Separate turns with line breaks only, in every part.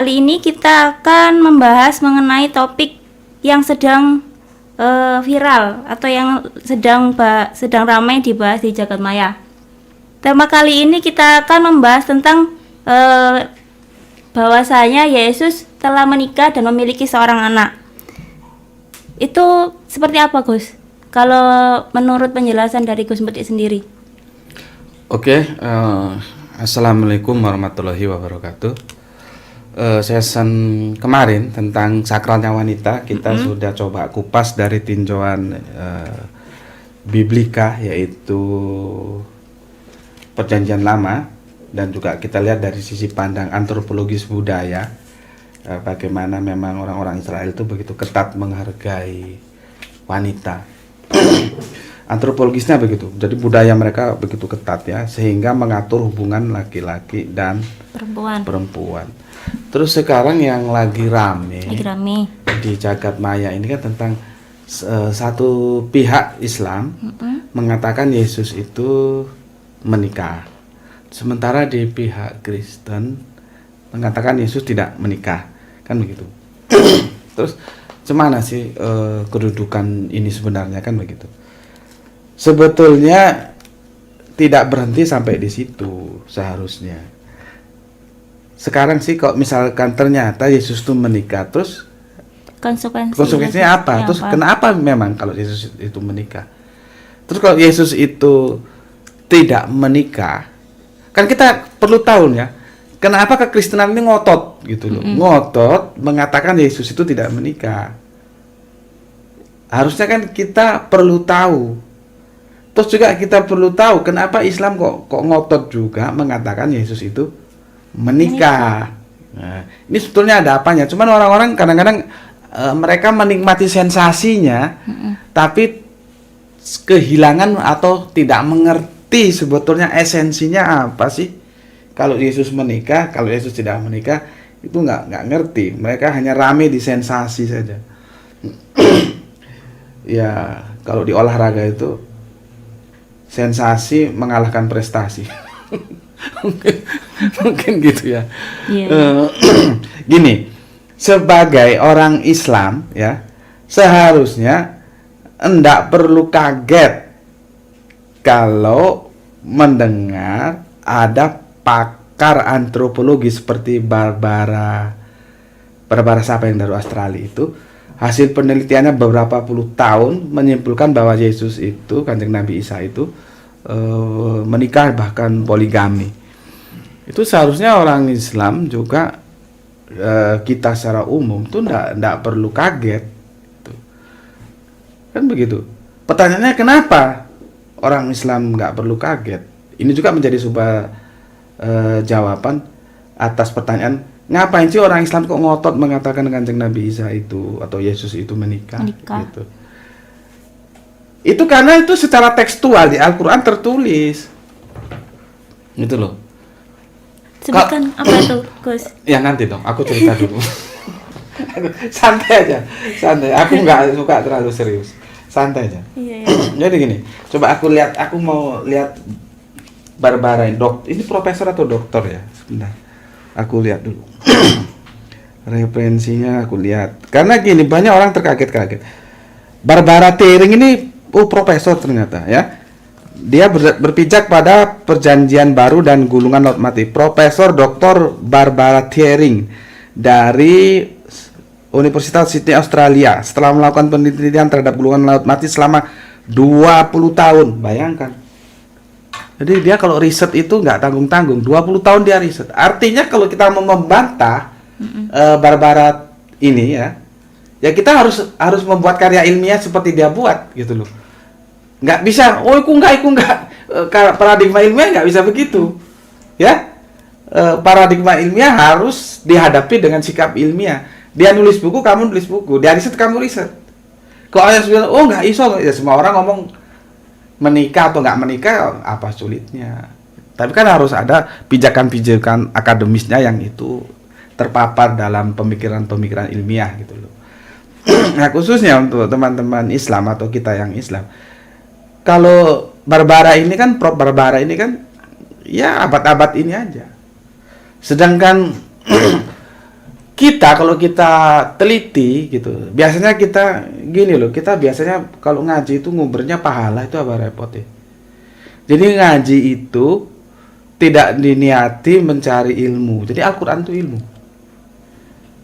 Kali ini kita akan membahas mengenai topik yang sedang viral atau yang sedang ramai dibahas di jagat maya. Tema kali ini kita akan membahas tentang bahwasanya Yesus telah menikah dan memiliki seorang anak. Itu seperti apa, Gus? Kalau menurut penjelasan dari Gus Medik sendiri.
Oke, Assalamualaikum warahmatullahi wabarakatuh. Season kemarin tentang sakralnya wanita kita sudah coba kupas dari tinjauan biblika, yaitu Perjanjian Lama, dan juga kita lihat dari sisi pandang antropologis budaya, bagaimana memang orang-orang Israel itu begitu ketat menghargai wanita. Antropologisnya begitu, jadi budaya mereka begitu ketat ya, sehingga mengatur hubungan laki-laki dan perempuan. Terus sekarang yang lagi rame di jagat maya ini kan tentang satu pihak Islam mengatakan Yesus itu menikah, sementara di pihak Kristen mengatakan Yesus tidak menikah, kan begitu. Terus gimana sih kedudukan ini sebenarnya, kan begitu. Sebetulnya tidak berhenti sampai di situ seharusnya. Sekarang sih kalau misalkan ternyata Yesus itu menikah, terus konsekuensinya apa? Terus kenapa memang kalau Yesus itu menikah? Terus kalau Yesus itu tidak menikah, kan kita perlu tahu ya, kenapa kekristenan ini ngotot gitu loh. Ngotot mengatakan Yesus itu tidak menikah. Harusnya kan kita perlu tahu. Terus juga kita perlu tahu kenapa Islam kok ngotot juga mengatakan Yesus itu menikah. Nah, ini sebetulnya ada apanya? Cuman orang-orang kadang-kadang mereka menikmati sensasinya, tapi kehilangan atau tidak mengerti sebetulnya esensinya apa sih. Kalau Yesus menikah, kalau Yesus tidak menikah, itu nggak ngerti. Mereka hanya rame di sensasi saja. Ya, kalau di olahraga itu sensasi mengalahkan prestasi. mungkin gitu ya. Gini, sebagai orang Islam ya, seharusnya enggak perlu kaget kalau mendengar ada pakar antropologi seperti Barbara siapa yang dari Australia itu, hasil penelitiannya beberapa puluh tahun menyimpulkan bahwa Yesus itu, Kanjeng Nabi Isa itu menikah, bahkan poligami. Itu seharusnya orang Islam juga kita secara umum tuh ndak perlu kaget tuh. Kan begitu. Pertanyaannya kenapa orang Islam nggak perlu kaget? Ini juga menjadi sebuah jawaban atas pertanyaan, ngapain sih orang Islam kok ngotot mengatakan Kanjeng Nabi Isa itu atau Yesus itu menikah. Gitu. Itu karena itu secara tekstual di Al-Quran tertulis. Gitu loh.
Sebutkan apa itu, Gus?
Ya nanti dong, aku cerita dulu. Santai aja, santai. Aku nggak suka terlalu serius. Santai aja.
Iya.
Jadi gini, coba aku mau lihat Barbara ini profesor atau doktor ya? Sebentar. Aku lihat dulu. Referensinya aku lihat. Karena gini, banyak orang terkaget-kaget. Barbara Thiering ini profesor ternyata ya. Dia berpijak pada Perjanjian Baru dan Gulungan Laut Mati. Profesor Dr. Barbara Thiering dari Universitas Sydney Australia, setelah melakukan penelitian terhadap gulungan laut mati selama 20 tahun. Bayangkan. Jadi dia kalau riset itu nggak tanggung-tanggung, 20 tahun dia riset. Artinya kalau kita mau membantah Barbara ini ya kita harus membuat karya ilmiah seperti dia buat gitu loh. Nggak bisa, iku enggak. Paradigma ilmiah nggak bisa begitu. Ya. Paradigma ilmiah harus dihadapi dengan sikap ilmiah. Dia nulis buku, kamu nulis buku. Dia riset, kamu riset. Kalau ada yang bilang, nggak iso, ya semua orang ngomong menikah atau nggak menikah, apa sulitnya. Tapi kan harus ada pijakan-pijakan akademisnya yang itu terpapar dalam pemikiran-pemikiran ilmiah gitu loh. Nah, khususnya untuk teman-teman Islam atau kita yang Islam, kalau Barbara ini kan, Prof. Barbara ini kan ya abad-abad ini aja. Sedangkan kita kalau kita teliti gitu, biasanya kita gini loh, kita biasanya kalau ngaji itu ngumbernya pahala itu apa repotnya. Jadi ngaji itu tidak diniati mencari ilmu. Jadi Al-Quran itu ilmu.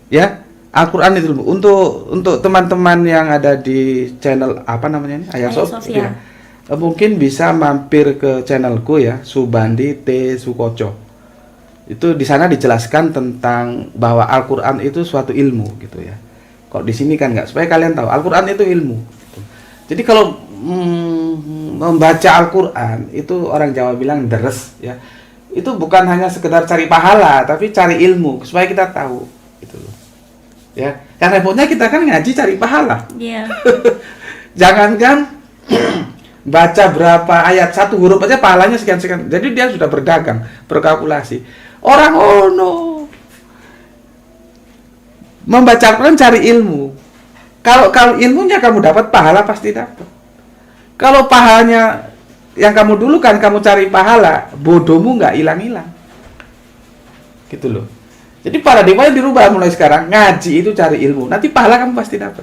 Ya, Al-Quran itu ilmu. Untuk teman-teman yang ada di channel apa namanya ini, Ayah
Sofia.
ya, mungkin bisa mampir ke channelku ya, Subandi T Sukoco. Itu di sana dijelaskan tentang bahwa Al-Quran itu suatu ilmu gitu ya. Kok di sini kan nggak, supaya kalian tahu Al-Quran itu ilmu gitu. Jadi kalau membaca Al-Quran itu orang Jawa bilang deres ya, itu bukan hanya sekedar cari pahala tapi cari ilmu supaya kita tahu gitu loh ya. Yang repotnya kita kan ngaji cari pahala.
Iya.
Jangankan baca berapa ayat, satu huruf aja pahalanya sekian-sekian. Jadi dia sudah berdagang, berkalkulasi. Orang membaca Al-Quran cari ilmu. Kalau ilmunya kamu dapat, pahala pasti dapat. Kalau pahalanya yang kamu dulu kan kamu cari pahala, bodohmu nggak hilang-hilang. Gitu loh. Jadi paradigmanya dirubah mulai sekarang. Ngaji itu cari ilmu, nanti pahala kamu pasti dapat.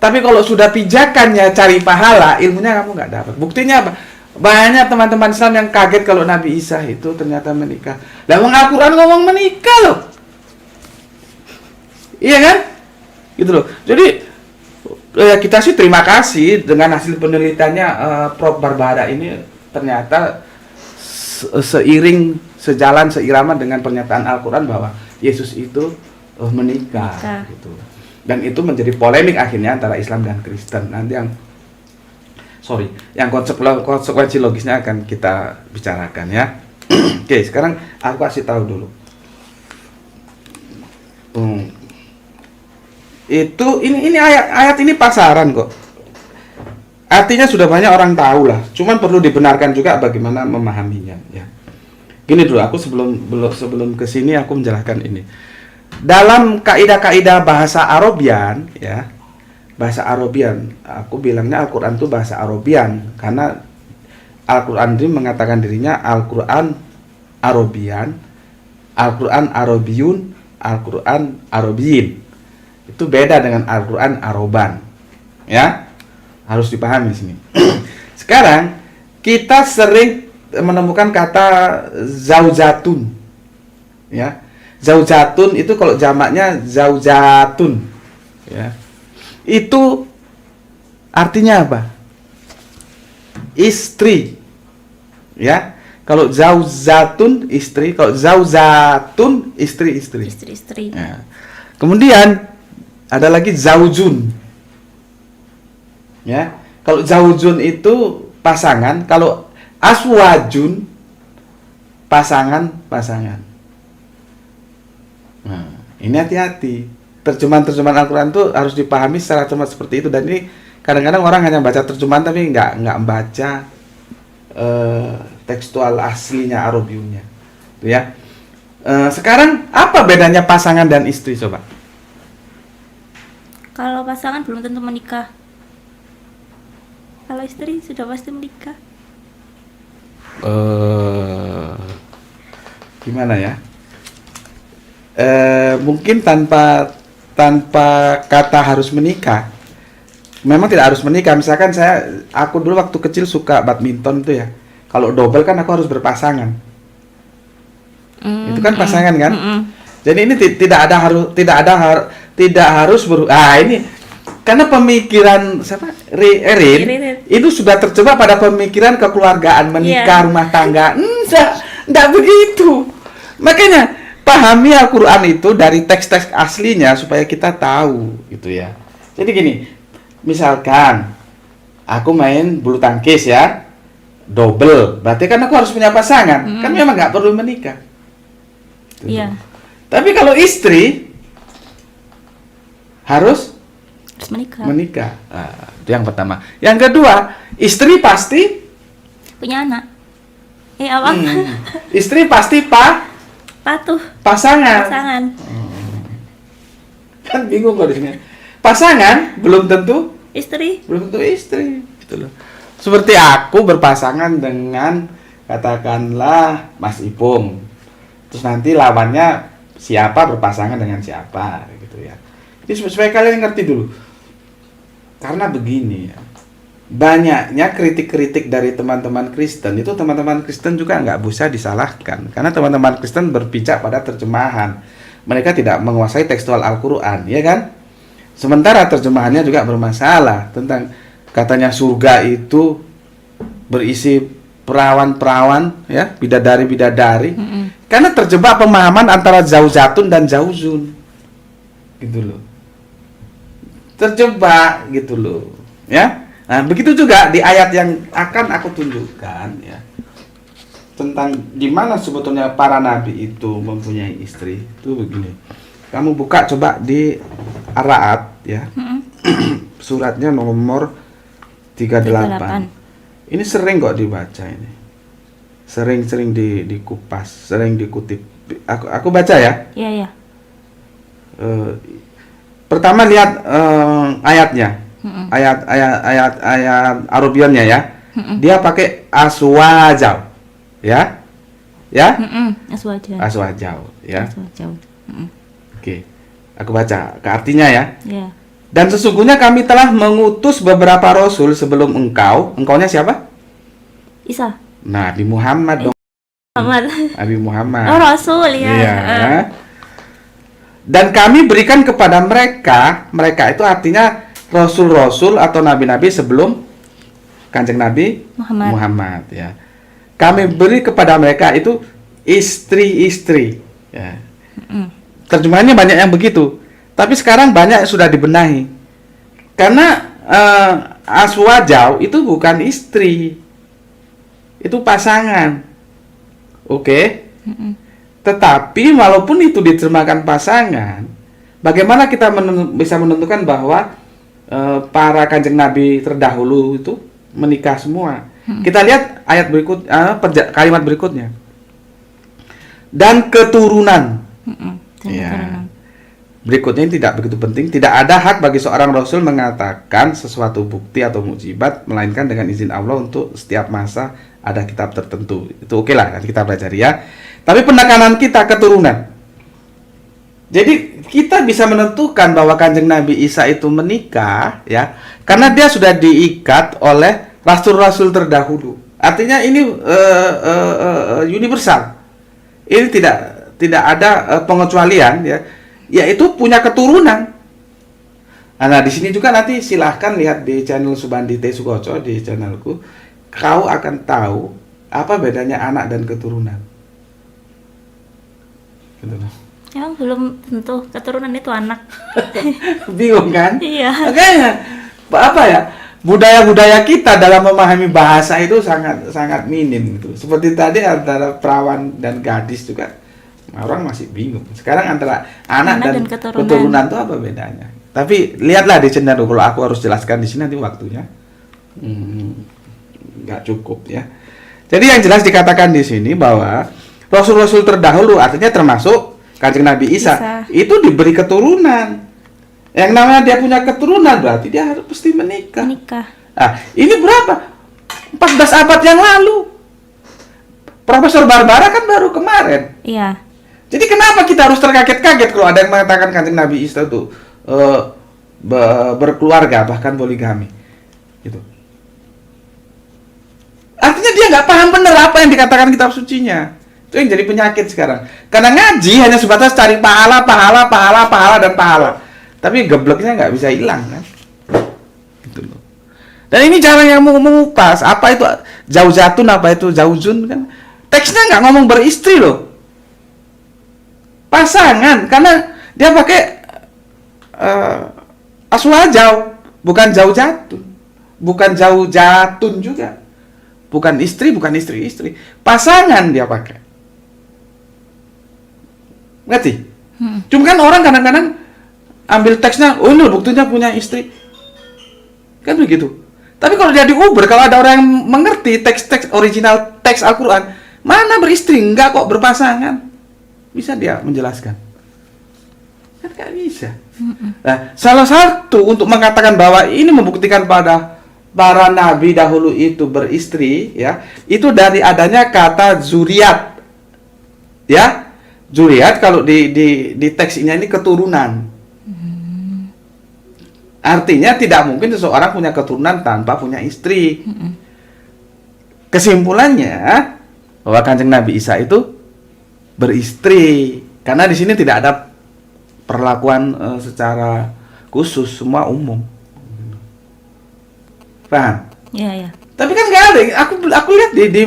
Tapi kalau sudah pijakannya cari pahala, ilmunya kamu nggak dapat. Buktinya apa? Banyak teman-teman Islam yang kaget kalau Nabi Isa itu ternyata menikah. Lah wong Al-Quran ngomong menikah loh. Iya kan? Gitu loh. Jadi kita sih terima kasih dengan hasil penelitiannya Prof. Barbara ini ternyata sejalan seirama dengan pernyataan Al-Quran bahwa Yesus itu menikah gitu. Dan itu menjadi polemik akhirnya antara Islam dan Kristen. Nanti yang konsekuensi logisnya akan kita bicarakan ya. Oke, sekarang aku kasih tahu dulu. Ini ayat ini pasaran kok. Artinya sudah banyak orang tahu lah. Cuman perlu dibenarkan juga bagaimana memahaminya ya. Gini dulu, aku sebelum ke sini aku menjelaskan ini. Dalam kaidah-kaidah bahasa Arabian ya. Bahasa Arabian, aku bilangnya Al-Quran itu bahasa Arabian karena Al-Quran ini mengatakan dirinya Al-Quran Arabian, Al-Quran Arabiyun, Al-Quran Arabiyin. Itu beda dengan Al-Quran Aroban. Ya. Harus dipahami di sini. Sekarang kita sering menemukan kata zaujatun. Ya. Zaujatun itu kalau jamaknya zaujatun. Ya. Itu artinya apa? Istri. Ya. Kalau zaujatun istri, kalau zaujatun istri-istri.
Istri-istri.
Ya. Kemudian ada lagi zaujun. Ya. Kalau zaujun itu pasangan, kalau aswajun pasangan-pasangan. Nah, ini hati-hati. Terjemahan Al-Quran itu harus dipahami secara cermat seperti itu. Dan ini kadang-kadang orang hanya baca terjemahan tapi nggak baca tekstual aslinya Arabiunya, ya. Sekarang apa bedanya pasangan dan istri coba?
Kalau pasangan belum tentu menikah. Kalau istri sudah pasti menikah.
Gimana ya? Mungkin tanpa kata harus menikah. Memang tidak harus menikah. Misalkan aku dulu waktu kecil suka badminton itu ya. Kalau double kan aku harus berpasangan. Itu kan pasangan kan? Jadi ini tidak harus ini karena pemikiran siapa? Rin itu sudah terjebak pada pemikiran kekeluargaan, menikah, rumah tangga. Enggak begitu. Makanya pahami Al-Quran itu dari teks-teks aslinya supaya kita tahu gitu ya. Jadi gini, misalkan aku main bulu tangkis ya, double, berarti kan aku harus punya pasangan. Kan memang nggak perlu menikah.
Iya.
Tapi kalau istri harus
menikah.
Itu yang pertama. Yang kedua, istri pasti
punya anak. Apa?
Istri pasti
patuh.
Pasangan. Kan bingung kok di sini. Pasangan belum tentu istri. Gitu loh. Seperti aku berpasangan dengan katakanlah Mas Ipung. Terus nanti lawannya siapa berpasangan dengan siapa gitu ya. Jadi supaya kalian ngerti dulu. Karena begini ya, banyaknya kritik-kritik dari teman-teman Kristen itu, teman-teman Kristen juga nggak bisa disalahkan, karena teman-teman Kristen berpijak pada terjemahan, mereka tidak menguasai tekstual Al-Quran, ya kan? Sementara terjemahannya juga bermasalah, tentang katanya surga itu berisi perawan-perawan, ya, bidadari-bidadari, karena terjebak pemahaman antara zaujatun dan zaujun, gitu loh. Terjebak gitu loh, ya. Nah, begitu juga di ayat yang akan aku tunjukkan ya, tentang gimana sebetulnya para nabi itu mempunyai istri. Itu begini. Kamu buka coba di Ar-Ra'd ya. Suratnya nomor 38. Ini sering kok dibaca ini. Sering-sering dikupas, sering dikutip. Aku baca ya.
Iya, iya.
Pertama lihat ayatnya, ayat Arabiannya ya. Dia pakai aswajau, ya,
Aswajau.
aswajau, ya.
Aswajau.
Oke, aku baca ke artinya ya.
Iya.
Dan sesungguhnya kami telah mengutus beberapa rasul sebelum engkaunya siapa?
Isa.
Nabi Muhammad dong.
Muhammad.
Nabi Muhammad.
Oh, Rasul ya.
Iya. Dan kami berikan kepada mereka itu artinya rasul-rasul atau nabi-nabi sebelum Kanjeng Nabi Muhammad ya. Kami beri kepada mereka itu istri-istri ya. Terjemahannya banyak yang begitu. Tapi sekarang banyak yang sudah dibenahi. Karena aswajau itu bukan istri. Itu pasangan. Oke? Tetapi walaupun itu diterjemahkan pasangan, bagaimana kita bisa menentukan bahwa para kanjeng Nabi terdahulu itu menikah semua? Kita lihat ayat berikut, kalimat berikutnya. Dan keturunan. Ya. Berikutnya ini tidak begitu penting. Tidak ada hak bagi seorang rasul mengatakan sesuatu bukti atau mukjizat melainkan dengan izin Allah untuk setiap masa ada kitab tertentu. Itu oke lah, kan kita belajar ya. Tapi penekanan kita keturunan. Jadi kita bisa menentukan bahwa Kanjeng Nabi Isa itu menikah ya, karena dia sudah diikat oleh rasul-rasul terdahulu. Artinya ini universal. Ini tidak ada pengecualian ya, yaitu punya keturunan. Nah, di sini juga nanti silahkan lihat di channel Subandi T. Sukoco, di channelku, kau akan tahu apa bedanya anak dan keturunan. Gitu.
Emang belum tentu keturunan itu anak.
Bingung kan?
Iya.
Makanya apa ya? Budaya-budaya kita dalam memahami bahasa itu sangat minim gitu. Seperti tadi antara perawan dan gadis juga orang masih bingung. Sekarang antara anak dan keturunan itu apa bedanya? Tapi lihatlah di channel, kalau aku harus jelaskan di sini nanti waktunya nggak cukup ya. Jadi yang jelas dikatakan di sini bahwa rasul-rasul terdahulu artinya termasuk Kanjeng Nabi Isa itu diberi keturunan. Yang namanya dia punya keturunan berarti dia harus pasti menikah. Nah, ini berapa? 14 abad yang lalu. Profesor Barbara kan baru kemarin.
Iya.
Jadi kenapa kita harus terkaget-kaget kalau ada yang mengatakan Kanjeng Nabi Isa itu berkeluarga bahkan poligami, gitu. Artinya dia nggak paham benar apa yang dikatakan kitab sucinya. Itu yang jadi penyakit sekarang. Karena ngaji hanya sebatas cari pahala dan pahala. Tapi gebleknya nggak bisa hilang kan. Gitu loh. Dan ini cara yang mengupas apa itu zaujatun, apa itu zaujun kan. Teksnya nggak ngomong beristri loh. Pasangan, karena dia pakai aswajau, bukan zaujatun. Bukan zaujatun juga. Bukan istri, bukan istri-istri. Pasangan dia pakai. Ngerti? Cuma kan orang kadang-kadang ambil teksnya, oh ini buktinya punya istri. Kan begitu. Tapi kalau dia diuber, kalau ada orang yang mengerti teks-teks original teks Al-Quran, mana beristri? Enggak kok, berpasangan. Bisa dia menjelaskan. Kan gak bisa. Nah, salah satu untuk mengatakan bahwa ini membuktikan pada para nabi dahulu itu beristri, ya, itu dari adanya kata zuriat, ya. Zuriat kalau di teks ini keturunan. Artinya tidak mungkin seseorang punya keturunan tanpa punya istri. Kesimpulannya bahwa Kanjeng Nabi Isa itu beristri, karena di sini tidak ada perlakuan secara khusus, semua umum. Paham?
Ya, ya.
Tapi kan nggak ada. Aku lihat di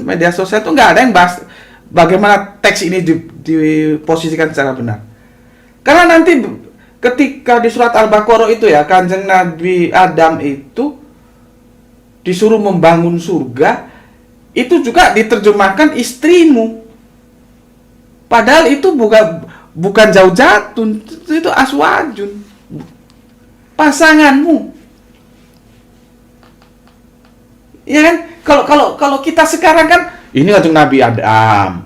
media sosial tuh nggak ada yang bahas bagaimana teks ini diposisikan secara benar. Karena nanti ketika di surat Al-Baqarah itu ya, Kanjeng Nabi Adam itu disuruh membangun surga, itu juga diterjemahkan istrimu. Padahal itu bukan zaujatun, itu aswajun. Pasanganmu. Ya kan? Kalau kita sekarang kan ini Kanjeng Nabi Adam.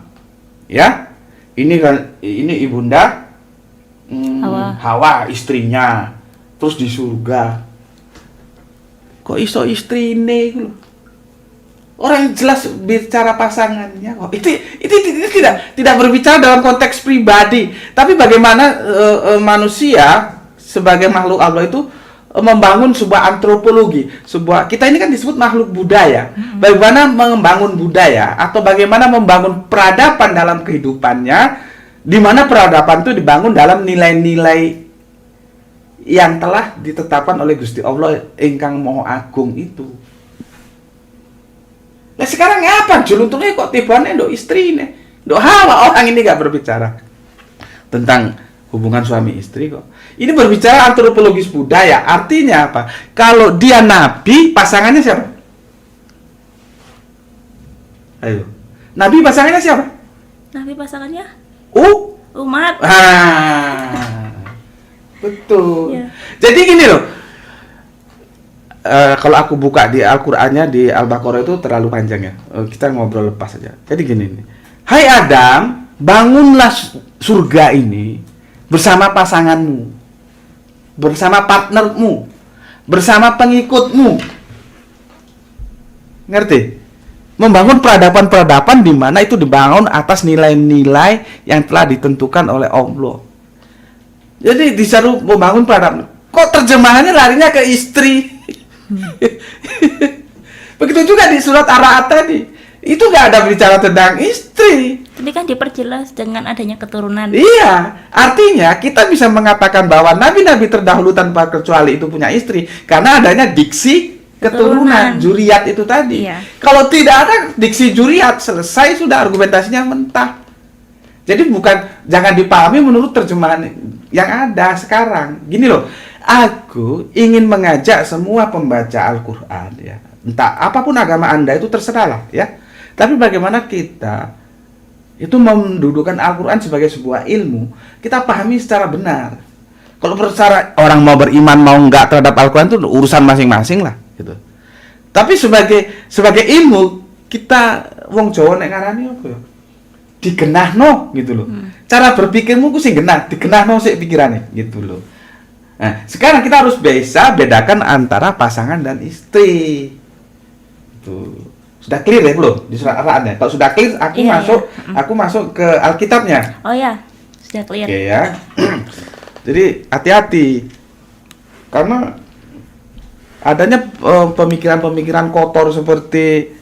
Ya. Ini ibunda Hawa istrinya. Terus di surga. Kok iso istrine gitu. Orang yang jelas bicara pasangannya kok. Itu tidak berbicara dalam konteks pribadi, tapi bagaimana manusia sebagai makhluk Allah itu membangun sebuah antropologi, kita ini kan disebut makhluk budaya. Bagaimana membangun budaya atau bagaimana membangun peradaban dalam kehidupannya, di mana peradaban itu dibangun dalam nilai-nilai yang telah ditetapkan oleh Gusti Allah ingkang Maha Agung itu. Nah sekarang apa juluntungnya kok tibane ndok istrine, ndok Hawa. Orang ini gak berbicara tentang hubungan suami istri kok. Ini berbicara antropologis budaya. Artinya apa? Kalau dia nabi, pasangannya siapa? Ayo. Nabi pasangannya siapa?
Nabi pasangannya
Umat.
umat.
Betul.
Ya.
Jadi gini loh. Kalau aku buka di Al-Qur'annya di Al-Baqarah itu terlalu panjang ya. Kita ngobrol lepas saja. Jadi gini nih. Hai Adam, bangunlah surga ini bersama pasanganmu, bersama partnermu, bersama pengikutmu. Ngerti? Membangun peradaban-peradaban di mana itu dibangun atas nilai-nilai yang telah ditentukan oleh Allah. Jadi disuruh membangun peradaban. Kok terjemahannya larinya ke istri? Begitu juga di surat Ar-Ra'd tadi. Itu nggak ada bicara tentang istri.
Tapi kan diperjelas dengan adanya keturunan.
Iya, artinya kita bisa mengatakan bahwa nabi-nabi terdahulu tanpa kecuali itu punya istri karena adanya diksi keturunan, zuriat itu tadi.
Iya.
Kalau tidak ada diksi zuriat, selesai sudah argumentasinya mentah. Jadi jangan dipahami menurut terjemahan yang ada sekarang. Gini loh, aku ingin mengajak semua pembaca Al-Qur'an ya. Entah apapun agama Anda itu terserahlah ya. Tapi bagaimana kita itu mendudukan Al-Quran sebagai sebuah ilmu, kita pahami secara benar. Kalau secara orang mau beriman mau enggak terhadap Al-Quran itu urusan masing-masing lah gitu. Tapi sebagai ilmu, kita wong Jawa nek ngarani apa ya? Digenahno gitu loh. Cara berpikirmu ku sing genah, digenahno sik pikirane gitu loh. Nah, sekarang kita harus bisa bedakan antara pasangan dan istri. Tuh. Sudah clear ya belum di surat Ar-Ra'd ya? Kalau sudah clear, aku masuk ke Alkitabnya.
Oh ya, sudah clear.
Oke ya. Jadi hati-hati karena adanya pemikiran-pemikiran kotor seperti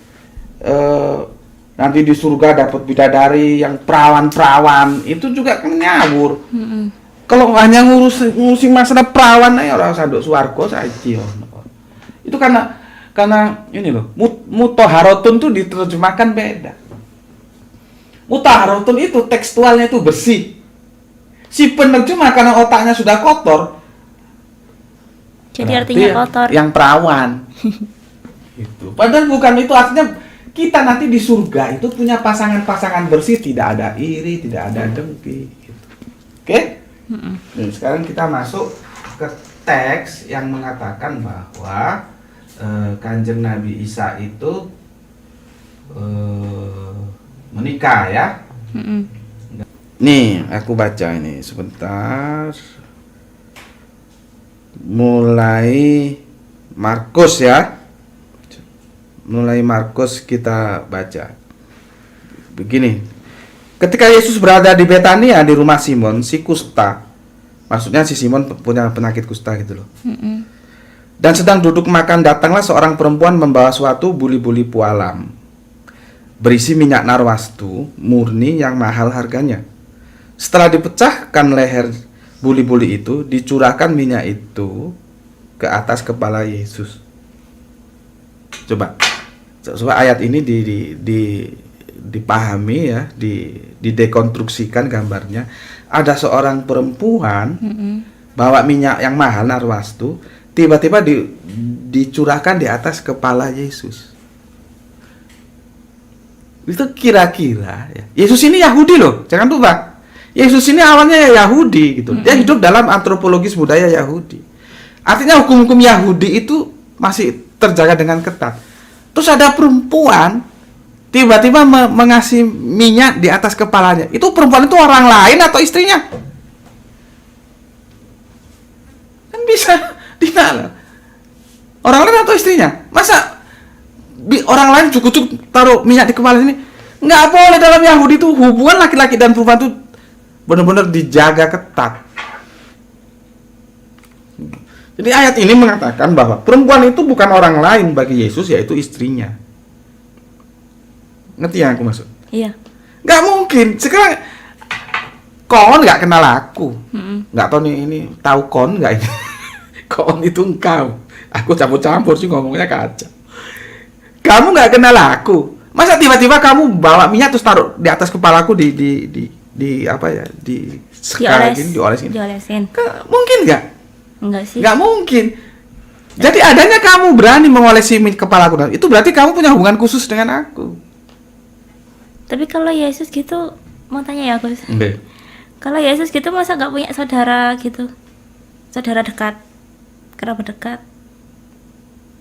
nanti di surga dapat bidadari yang perawan-perawan, itu juga kan ngawur. Kalau hanya ngurusin masalah perawan aja orang sadok swarga saiki. Itu karena ini loh, mutahharatun tuh diterjemahkan beda. Mutahharatun itu tekstualnya itu bersih. Si penerjemah karena otaknya sudah kotor.
Jadi artinya kotor.
Yang perawan. Gitu. Padahal bukan itu, artinya kita nanti di surga itu punya pasangan-pasangan bersih, tidak ada iri, tidak ada dengki. Gitu. Oke? Dan sekarang kita masuk ke teks yang mengatakan bahwa Kanjeng Nabi Isa itu menikah ya. Nih aku baca ini sebentar. Mulai Markus ya. Mulai Markus kita baca. Begini. Ketika Yesus berada di Betania di rumah Simon si kusta, maksudnya si Simon punya penyakit kusta gitu loh. Dan sedang duduk makan, datanglah seorang perempuan membawa suatu buli-buli pualam berisi minyak narwastu murni yang mahal harganya. Setelah dipecahkan leher buli-buli itu, dicurahkan minyak itu ke atas kepala Yesus. Coba ayat ini dipahami ya, didekonstruksikan gambarnya. Ada seorang perempuan bawa minyak yang mahal narwastu, tiba-tiba dicurahkan di atas kepala Yesus. Itu kira-kira ya. Yesus ini Yahudi loh, jangan lupa. Yesus ini awalnya ya Yahudi gitu. Dia hidup dalam antropologis budaya Yahudi. Artinya hukum-hukum Yahudi itu masih terjaga dengan ketat. Terus ada perempuan tiba-tiba mengasih minyak di atas kepalanya. Itu perempuan itu orang lain atau istrinya? Kan bisa dinalar. Orang lain atau istrinya? Masa orang lain cukup taruh minyak di kepala ini? Nggak boleh. Dalam Yahudi itu hubungan laki-laki dan perempuan itu benar-benar dijaga ketat. Jadi ayat ini mengatakan bahwa perempuan itu bukan orang lain bagi Yesus, yaitu istrinya. Ngerti yang aku maksud?
Iya.
Nggak mungkin. Sekarang kon nggak kenal aku. Nggak tahu nih ini tahu kon nggak ini? Kon itu engkau. Aku campur-campur sih ngomongnya kacau. Kamu nggak kenal aku. Masa tiba-tiba kamu bawa minyak terus taruh di atas kepalaku di apa ya? Diolesin. Mungkin nggak?
Enggak sih.
Nggak mungkin. Jadi adanya kamu berani mengolesi kepalaku, itu berarti kamu punya hubungan khusus dengan aku.
Tapi kalau Yesus gitu, mau tanya ya Gus.
Okay.
Kalau Yesus gitu masa nggak punya saudara gitu? Saudara dekat, kerabat dekat.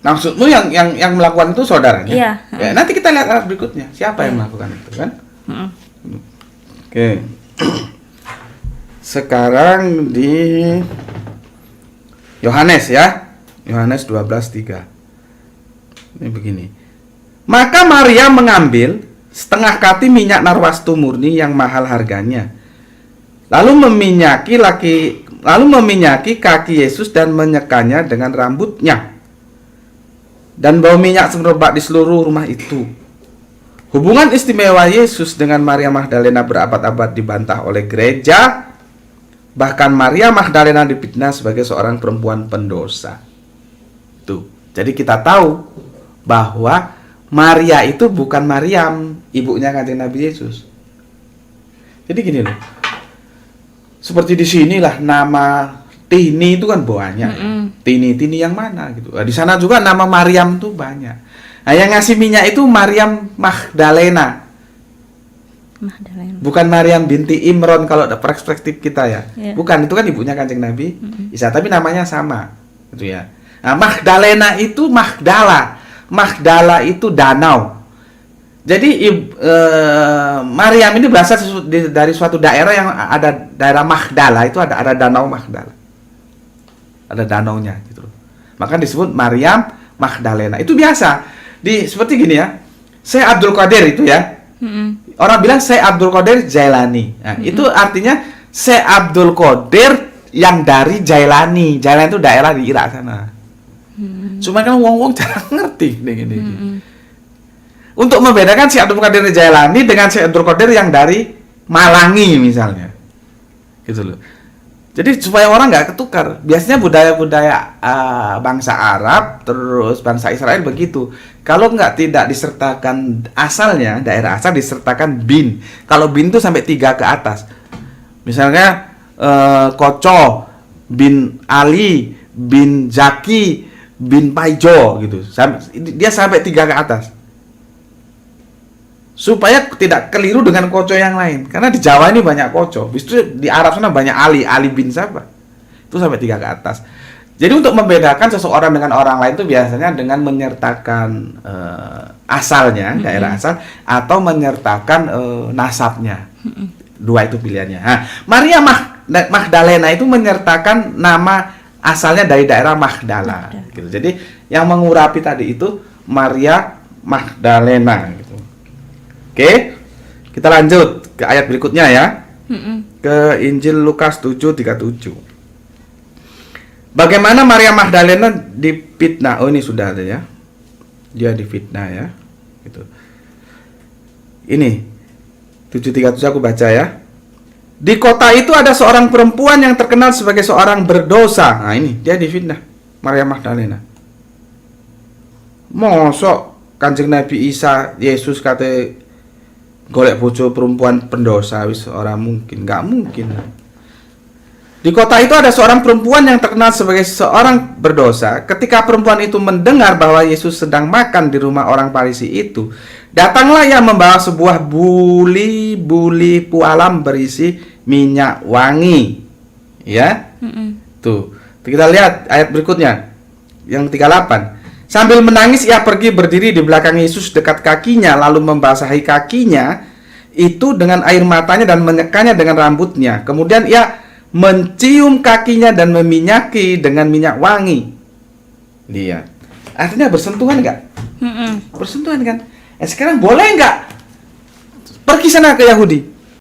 Maksudmu yang melakukan itu saudaranya?
Iya.
Ya, nanti kita lihat ayat berikutnya. Siapa yang melakukan itu kan? Oke. Sekarang di Yohanes ya. Yohanes 12:3. Ini begini. Maka Maria mengambil setengah kati minyak narwastu murni yang mahal harganya. Lalu meminyaki kaki Yesus dan menyekanya dengan rambutnya. Dan bau minyak merebak di seluruh rumah itu. Hubungan istimewa Yesus dengan Maria Magdalena berabad-abad dibantah oleh gereja. Bahkan Maria Magdalena difitnah sebagai seorang perempuan pendosa. Tuh. Jadi kita tahu bahwa Maria itu bukan Maryam, ibunya Kanjeng Nabi Yesus. Jadi gini loh. Seperti di sinilah nama Tini itu kan banyak. Tini yang mana gitu. Di sana juga nama Maryam tuh banyak. Nah, yang ngasih minyak itu Maryam Magdalena. Bukan Maryam binti Imron kalau ada perspektif kita ya. Bukan, itu kan ibunya Kanjeng Nabi Isa, tapi namanya sama gitu ya. Nah, Magdalena itu Magdala. Magdala itu danau. Jadi Maryam ini berasal dari suatu daerah yang ada daerah Magdala, itu ada danau Magdala. Ada danaunya gitu. Maka disebut Maryam Magdalena. Itu biasa. Seperti gini ya. Syekh Abdul Qadir itu ya. Orang bilang Syekh Abdul Qadir Jailani. Nah, itu artinya Syekh Abdul Qadir yang dari Jailani. Jailani itu daerah di Irak sana. Cuma kan wong-wong jarang ngerti ini. Untuk membedakan Syekh Abdul Qadir Jailani dengan Syekh Abdul Qadir yang dari Malangi misalnya. Gitu loh. Jadi supaya orang nggak ketukar. Biasanya budaya-budaya bangsa Arab terus bangsa Israel begitu. Kalau tidak disertakan asalnya, daerah asal disertakan bin. Kalau bin itu sampai 3 ke atas. Misalnya Koco, bin Ali, bin Zaki, bin Paijo gitu. Dia sampai 3 ke atas. Supaya tidak keliru dengan Koco yang lain. Karena di Jawa ini banyak Koco. Justru di Arab sana banyak Ali bin siapa? Itu sampai 3 ke atas. Jadi untuk membedakan seseorang dengan orang lain itu biasanya dengan menyertakan asalnya, daerah asal, atau menyertakan nasabnya. 2 itu pilihannya. Nah, Maria Magdalena itu menyertakan nama asalnya dari daerah Magdala. Gitu. Jadi yang mengurapi tadi itu Maria Magdalena. Gitu. Oke, kita lanjut. ke ayat berikutnya ya.
Mm-mm.
Ke Injil Lukas 7:37. Bagaimana Maria Magdalena difitnah? Oh, ini sudah ada ya. Dia difitnah ya. Gitu. Ini 7:37 aku baca ya. Di kota itu ada seorang perempuan yang terkenal sebagai seorang berdosa. Nah, ini dia difitnah, Maria Magdalena. Mosok Kanjeng Nabi Isa Yesus kate golek bojo perempuan pendosa, wis ora mungkin, nggak mungkin. Di kota itu ada seorang perempuan yang terkenal sebagai seorang berdosa. Ketika perempuan itu mendengar bahwa Yesus sedang makan di rumah orang Farisi itu, datanglah ia membawa sebuah buli pualam berisi minyak wangi. Ya.
Mm-mm.
Tuh, kita lihat ayat berikutnya yang 38. Sambil menangis ia pergi berdiri di belakang Yesus dekat kakinya, lalu membasahi kakinya itu dengan air matanya dan menyekanya dengan rambutnya. Kemudian ia mencium kakinya dan meminyaki dengan minyak wangi. Lihat, artinya bersentuhan nggak?
Mm-mm.
Bersentuhan kan? Sekarang boleh nggak pergi sana ke Yahudi?